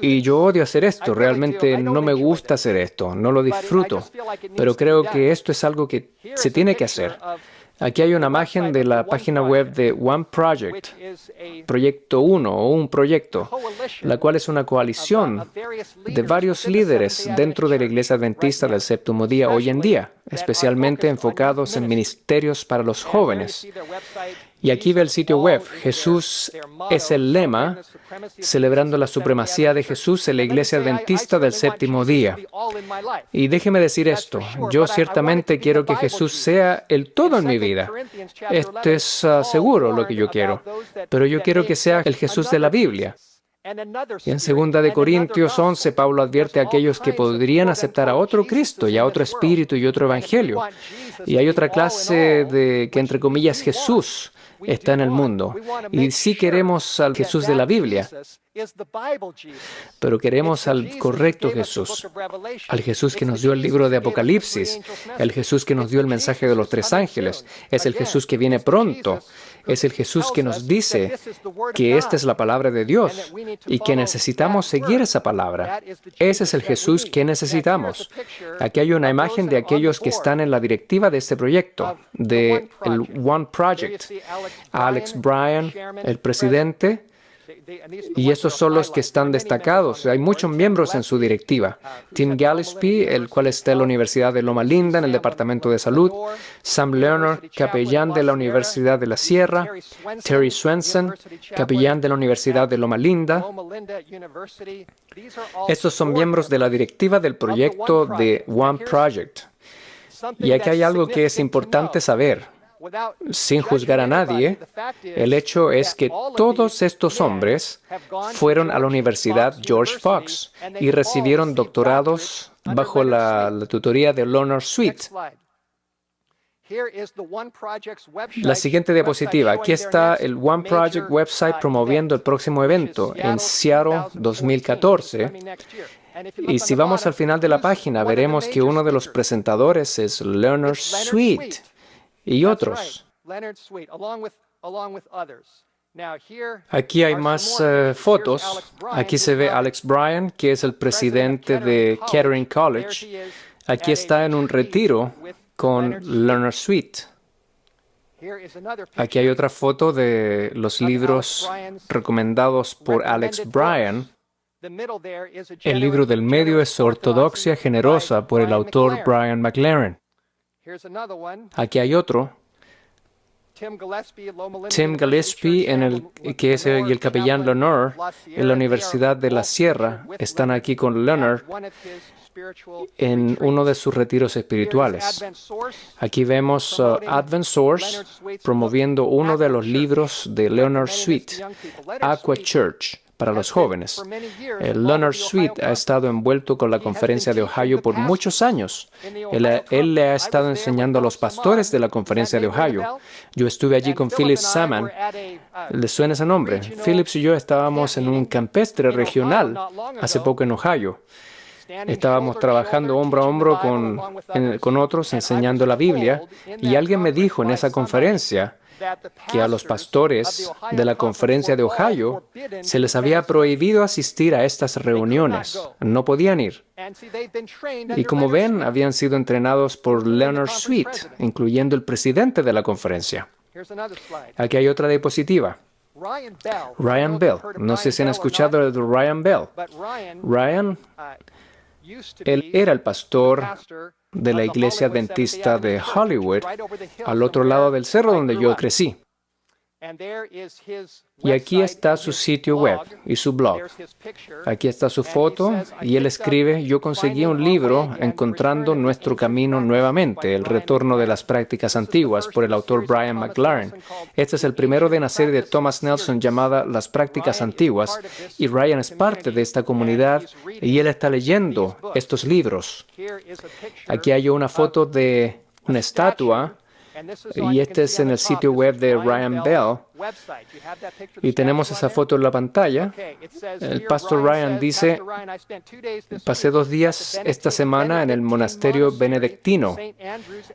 Y yo odio hacer esto, realmente no me gusta hacer esto, no lo disfruto, pero creo que esto es algo que se tiene que hacer. Aquí hay una imagen de la página web de One Project, Proyecto 1 o un proyecto, la cual es una coalición de varios líderes dentro de la Iglesia Adventista del Séptimo Día hoy en día, especialmente enfocados en ministerios para los jóvenes. Y aquí ve el sitio web, Jesús es el lema, celebrando la supremacía de Jesús en la Iglesia Adventista del Séptimo Día. Y déjeme decir esto, yo ciertamente quiero que Jesús sea el todo en mi vida. Esto es seguro lo que yo quiero, pero yo quiero que sea el Jesús de la Biblia. Y en 2 Corintios 11, Pablo advierte a aquellos que podrían aceptar a otro Cristo y a otro Espíritu y otro Evangelio. Y hay otra clase que, entre comillas, Jesús, está en el mundo. Y sí queremos al Jesús de la Biblia, pero queremos al correcto Jesús, al Jesús que nos dio el libro de Apocalipsis, el Jesús que nos dio el mensaje de los 3 ángeles, es el Jesús que viene pronto, es el Jesús que nos dice que esta es la palabra de Dios y que necesitamos seguir esa palabra. Ese es el Jesús que necesitamos. Aquí hay una imagen de aquellos que están en la directiva de este proyecto, del One Project. Alex Bryan, el presidente, y estos son los que están destacados. Hay muchos miembros en su directiva. Tim Gillespie, el cual está en la Universidad de Loma Linda, en el Departamento de Salud. Sam Leonard, capellán de la Universidad de la Sierra. Terry Swenson, capellán de la Universidad de Loma Linda. Estos son miembros de la directiva del proyecto de One Project. Y aquí hay algo que es importante saber. Sin juzgar a nadie, el hecho es que todos estos hombres fueron a la Universidad George Fox y recibieron doctorados bajo la tutoría de Leonard Sweet. La siguiente diapositiva. Aquí está el One Project website promoviendo el próximo evento en Seattle 2014. Y si vamos al final de la página, veremos que uno de los presentadores es Leonard Sweet. Y otros. Aquí hay más fotos. Aquí se ve Alex Bryan, que es el presidente de Kettering College. Aquí está en un retiro con Leonard Sweet. Aquí hay otra foto de los libros recomendados por Alex Bryan. El libro del medio es Ortodoxia Generosa por el autor Brian McLaren. Aquí hay otro. Tim Gillespie, que es el capellán Leonard en la Universidad de la Sierra, están aquí con Leonard en uno de sus retiros espirituales. Aquí vemos Advent Source promoviendo uno de los libros de Leonard Sweet, Aqua Church, para los jóvenes. Leonard Sweet ha estado envuelto con la Conferencia de Ohio por muchos años. Él le ha estado enseñando a los pastores de la Conferencia de Ohio. Yo estuve allí con Philip Salmon. ¿Les suena ese nombre? Phillips y yo estábamos en un campestre regional hace poco en Ohio. Estábamos trabajando hombro a hombro con otros enseñando la Biblia y alguien me dijo en esa conferencia que a los pastores de la Conferencia de Ohio se les había prohibido asistir a estas reuniones. No podían ir. Y como ven, habían sido entrenados por Leonard Sweet, incluyendo el presidente de la conferencia. Aquí hay otra diapositiva. Ryan Bell. No sé si han escuchado de Ryan Bell. Ryan, él era el pastor de la Iglesia Adventista de Hollywood, al otro lado del cerro donde yo crecí. Y aquí está su sitio web y su blog. Aquí está su foto y él escribe: yo conseguí un libro encontrando nuestro camino nuevamente, el retorno de las prácticas antiguas, por el autor Brian McLaren. Este es el primero de una serie de Thomas Nelson llamada Las prácticas antiguas, y Ryan es parte de esta comunidad y él está leyendo estos libros. Aquí hay una foto de una estatua. Y este es en el sitio web de Ryan Bell. Y tenemos esa foto en la pantalla. El pastor Ryan dice: pasé 2 días esta semana en el monasterio benedictino,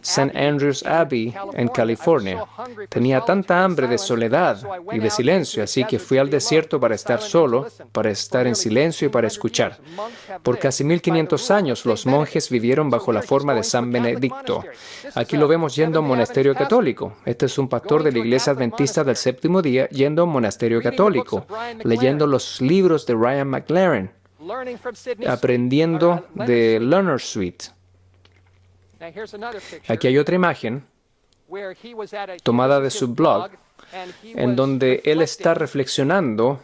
St. Andrews Abbey, en California. Tenía tanta hambre de soledad y de silencio, así que fui al desierto para estar solo, para estar en silencio y para escuchar. Por casi 1500 años los monjes vivieron bajo la forma de San Benedicto. Aquí lo vemos yendo a un monasterio católico. Este es un pastor de la Iglesia Adventista del Séptimo Día yendo a un monasterio católico, leyendo los libros de Ryan McLaren, aprendiendo de Leonard Sweet. Aquí hay otra imagen tomada de su blog, en donde él está reflexionando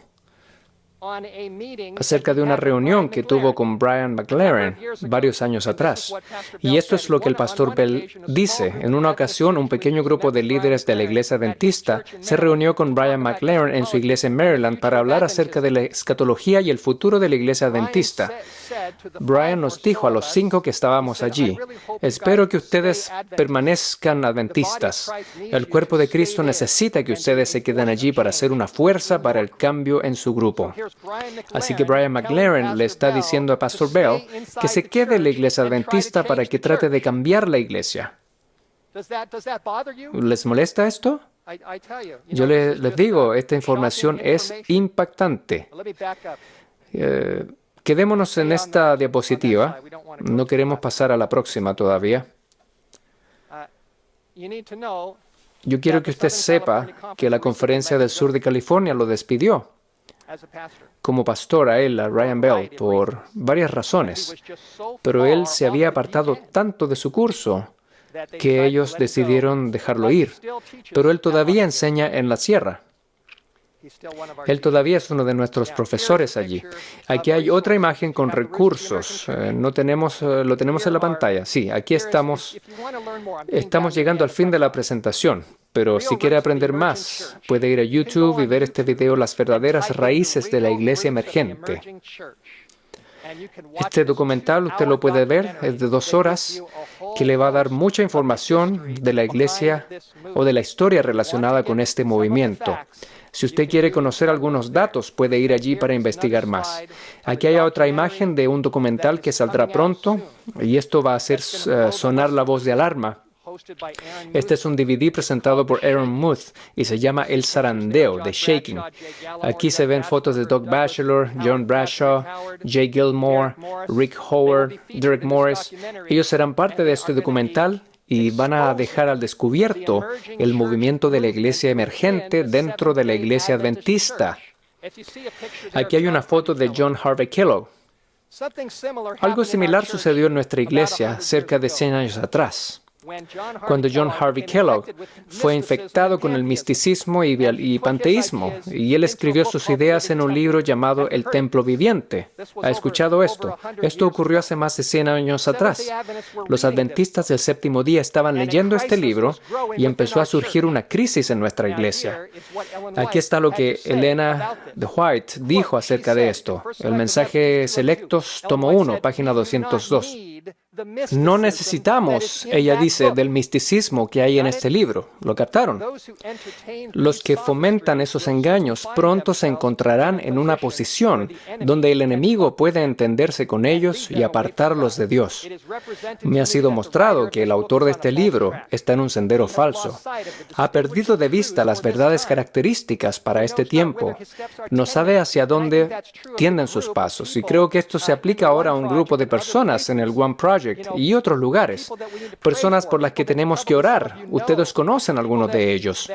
acerca de una reunión que tuvo con Brian McLaren varios años atrás. Y esto es lo que el pastor Bell dice. En una ocasión, un pequeño grupo de líderes de la iglesia adventista se reunió con Brian McLaren en su iglesia en Maryland para hablar acerca de la escatología y el futuro de la iglesia adventista. Brian nos dijo a los 5 que estábamos allí: espero que ustedes permanezcan adventistas. El cuerpo de Cristo necesita que ustedes se queden allí para ser una fuerza para el cambio en su grupo. Así que Brian McLaren le está diciendo a Pastor Bell que se quede en la iglesia adventista para que trate de cambiar la iglesia. ¿Les molesta esto? Yo les digo, esta información es impactante. Quedémonos en esta diapositiva. No queremos pasar a la próxima todavía. Yo quiero que usted sepa que la Conferencia del Sur de California lo despidió como pastor a Ryan Bell, por varias razones. Pero él se había apartado tanto de su curso que ellos decidieron dejarlo ir. Pero él todavía enseña en la sierra. Él todavía es uno de nuestros profesores allí. Aquí hay otra imagen con recursos. Lo tenemos en la pantalla. Sí, aquí estamos. Estamos llegando al fin de la presentación. Pero si quiere aprender más, puede ir a YouTube y ver este video, Las verdaderas raíces de la iglesia emergente. Este documental usted lo puede ver, es de 2 horas, que le va a dar mucha información de la iglesia o de la historia relacionada con este movimiento. Si usted quiere conocer algunos datos, puede ir allí para investigar más. Aquí hay otra imagen de un documental que saldrá pronto, y esto va a hacer sonar la voz de alarma. Este es un DVD presentado por Aaron Muth y se llama El Zarandeo, de Shaking. Aquí se ven fotos de Doug Batchelor, John Bradshaw, Jay Gilmore, Rick Howard, Derek Morris. Ellos serán parte de este documental y van a dejar al descubierto el movimiento de la iglesia emergente dentro de la iglesia adventista. Aquí hay una foto de John Harvey Kellogg. Algo similar sucedió en nuestra iglesia cerca de 100 años atrás, cuando John Harvey Kellogg fue infectado con el misticismo y panteísmo, y él escribió sus ideas en un libro llamado El Templo Viviente. ¿Ha escuchado esto? Esto ocurrió hace más de 100 años atrás. Los adventistas del séptimo día estaban leyendo este libro y empezó a surgir una crisis en nuestra iglesia. Aquí está lo que Elena de White dijo acerca de esto. El mensaje Selectos, tomo 1, página 202. No necesitamos, ella dice, del misticismo que hay en este libro. ¿Lo captaron? Los que fomentan esos engaños pronto se encontrarán en una posición donde el enemigo puede entenderse con ellos y apartarlos de Dios. Me ha sido mostrado que el autor de este libro está en un sendero falso. Ha perdido de vista las verdades características para este tiempo. No sabe hacia dónde tienden sus pasos. Y creo que esto se aplica ahora a un grupo de personas en el One Project y otros lugares. Personas por las que tenemos que orar. Ustedes conocen algunos de ellos.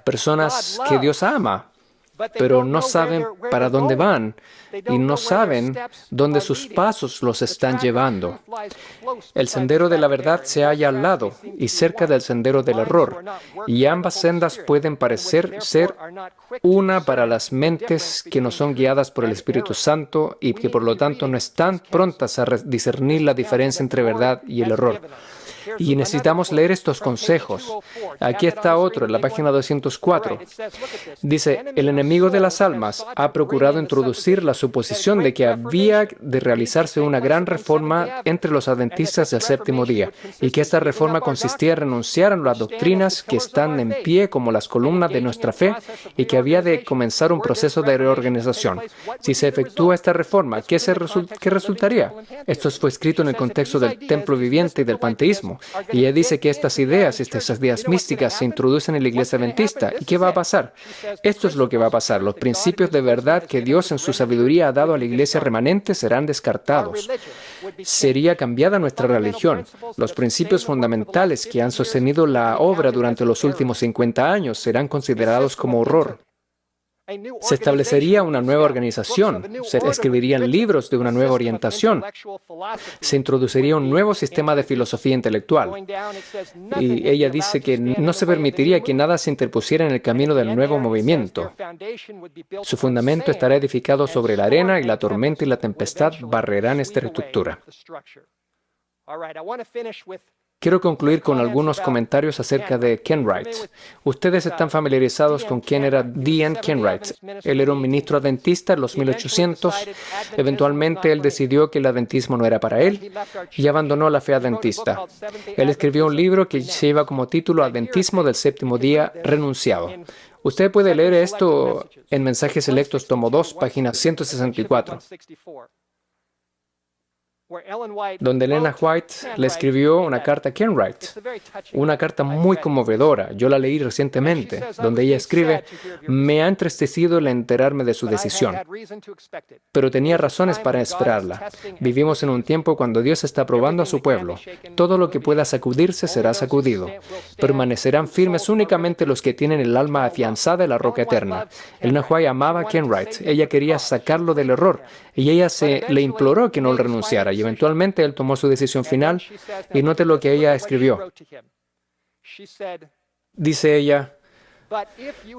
Personas que Dios ama, pero no saben para dónde van y no saben dónde sus pasos los están llevando. El sendero de la verdad se halla al lado y cerca del sendero del error, y ambas sendas pueden parecer ser una para las mentes que no son guiadas por el Espíritu Santo y que por lo tanto no están prontas a discernir la diferencia entre verdad y el error. Y necesitamos leer estos consejos. Aquí está otro, en la página 204. Dice, el enemigo de las almas ha procurado introducir la suposición de que había de realizarse una gran reforma entre los adventistas del séptimo día, y que esta reforma consistía en renunciar a las doctrinas que están en pie como las columnas de nuestra fe, y que había de comenzar un proceso de reorganización. Si se efectúa esta reforma, ¿qué resultaría? Esto fue escrito en el contexto del templo viviente y del panteísmo. Y ella dice que estas ideas místicas se introducen en la iglesia adventista. ¿Y qué va a pasar? Esto es lo que va a pasar. Los principios de verdad que Dios en su sabiduría ha dado a la iglesia remanente serán descartados. Sería cambiada nuestra religión. Los principios fundamentales que han sostenido la obra durante los últimos 50 años serán considerados como horror. Se establecería una nueva organización, se escribirían libros de una nueva orientación, se introduciría un nuevo sistema de filosofía intelectual. Y ella dice que no se permitiría que nada se interpusiera en el camino del nuevo movimiento. Su fundamento estará edificado sobre la arena y la tormenta y la tempestad barrerán esta estructura. Quiero concluir con algunos comentarios acerca de Kenwright. Ustedes están familiarizados con quién era D.N. Kenwright. Él era un ministro adventista en los 1800. Eventualmente, él decidió que el adventismo no era para él y abandonó la fe adventista. Él escribió un libro que lleva como título Adventismo del Séptimo Día Renunciado. Usted puede leer esto en Mensajes Selectos, tomo 2, página 164. Donde Elena White le escribió una carta a Kenwright, una carta muy conmovedora. Yo la leí recientemente, donde ella escribe: me ha entristecido el enterarme de su decisión, pero tenía razones para esperarla. Vivimos en un tiempo cuando Dios está probando a su pueblo. Todo lo que pueda sacudirse será sacudido. Permanecerán firmes únicamente los que tienen el alma afianzada en la roca eterna. Elena White amaba a Kenwright. Ella quería sacarlo del error y ella le imploró que no renunciara. Y eventualmente él tomó su decisión final y note lo que ella escribió. Dice ella: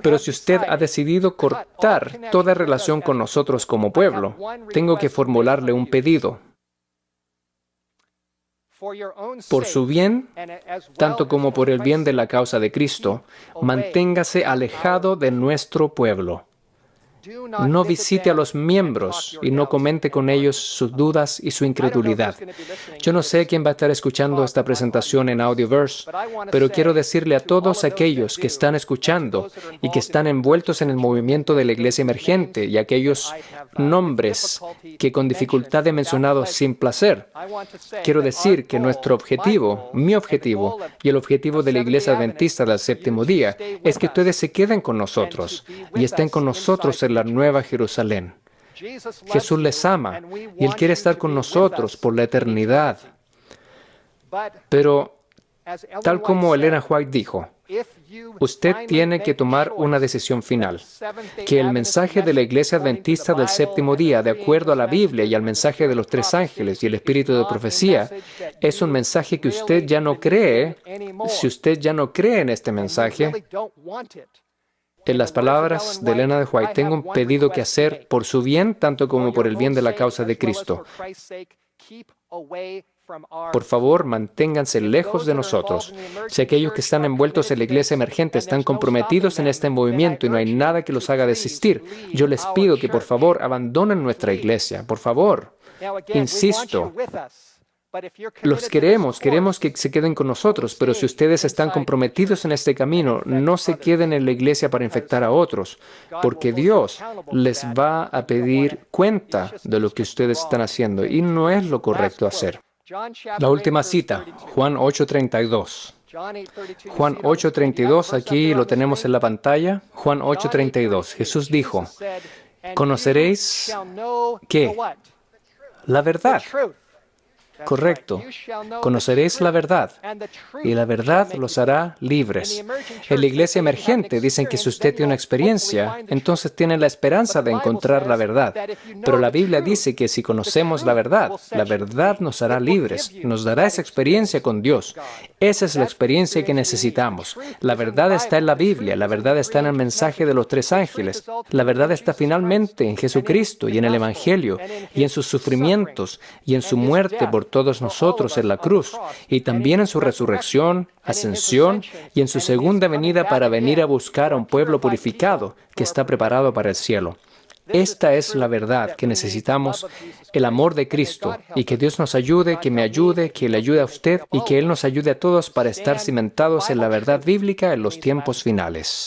pero si usted ha decidido cortar toda relación con nosotros como pueblo, tengo que formularle un pedido. Por su bien, tanto como por el bien de la causa de Cristo, manténgase alejado de nuestro pueblo. No visite a los miembros y no comente con ellos sus dudas y su incredulidad. Yo no sé quién va a estar escuchando esta presentación en Audioverse, pero quiero decirle a todos aquellos que están escuchando y que están envueltos en el movimiento de la iglesia emergente y aquellos nombres que con dificultad he mencionado sin placer, quiero decir que nuestro objetivo, mi objetivo y el objetivo de la iglesia adventista del séptimo día es que ustedes se queden con nosotros y estén con nosotros en la Nueva Jerusalén. Jesús les ama y Él quiere estar con nosotros por la eternidad. Pero, tal como Elena White dijo, usted tiene que tomar una decisión final. Que el mensaje de la Iglesia Adventista del Séptimo Día, de acuerdo a la Biblia y al mensaje de los tres ángeles y el espíritu de profecía, es un mensaje que usted ya no cree. Si usted ya no cree en este mensaje, en las palabras de Elena White, tengo un pedido que hacer por su bien, tanto como por el bien de la causa de Cristo. Por favor, manténganse lejos de nosotros. Si aquellos que están envueltos en la iglesia emergente están comprometidos en este movimiento y no hay nada que los haga desistir, yo les pido que por favor abandonen nuestra iglesia. Por favor. Insisto. Los queremos que se queden con nosotros, pero si ustedes están comprometidos en este camino, no se queden en la iglesia para infectar a otros, porque Dios les va a pedir cuenta de lo que ustedes están haciendo y no es lo correcto hacer. La última cita, Juan 8:32. Juan 8:32, aquí lo tenemos en la pantalla. Juan 8:32. Jesús dijo: ¿conoceréis qué? La verdad. Correcto. Conoceréis la verdad, y la verdad los hará libres. En la iglesia emergente dicen que si usted tiene una experiencia, entonces tiene la esperanza de encontrar la verdad. Pero la Biblia dice que si conocemos la verdad nos hará libres, nos dará esa experiencia con Dios. Esa es la experiencia que necesitamos. La verdad está en la Biblia, la verdad está en el mensaje de los tres ángeles, la verdad está finalmente en Jesucristo y en el Evangelio, y en sus sufrimientos, y en su muerte por todos nosotros en la cruz, y también en su resurrección, ascensión, y en su segunda venida para venir a buscar a un pueblo purificado que está preparado para el cielo. Esta es la verdad que necesitamos, el amor de Cristo, y que Dios nos ayude, que me ayude, que le ayude a usted, y que Él nos ayude a todos para estar cimentados en la verdad bíblica en los tiempos finales.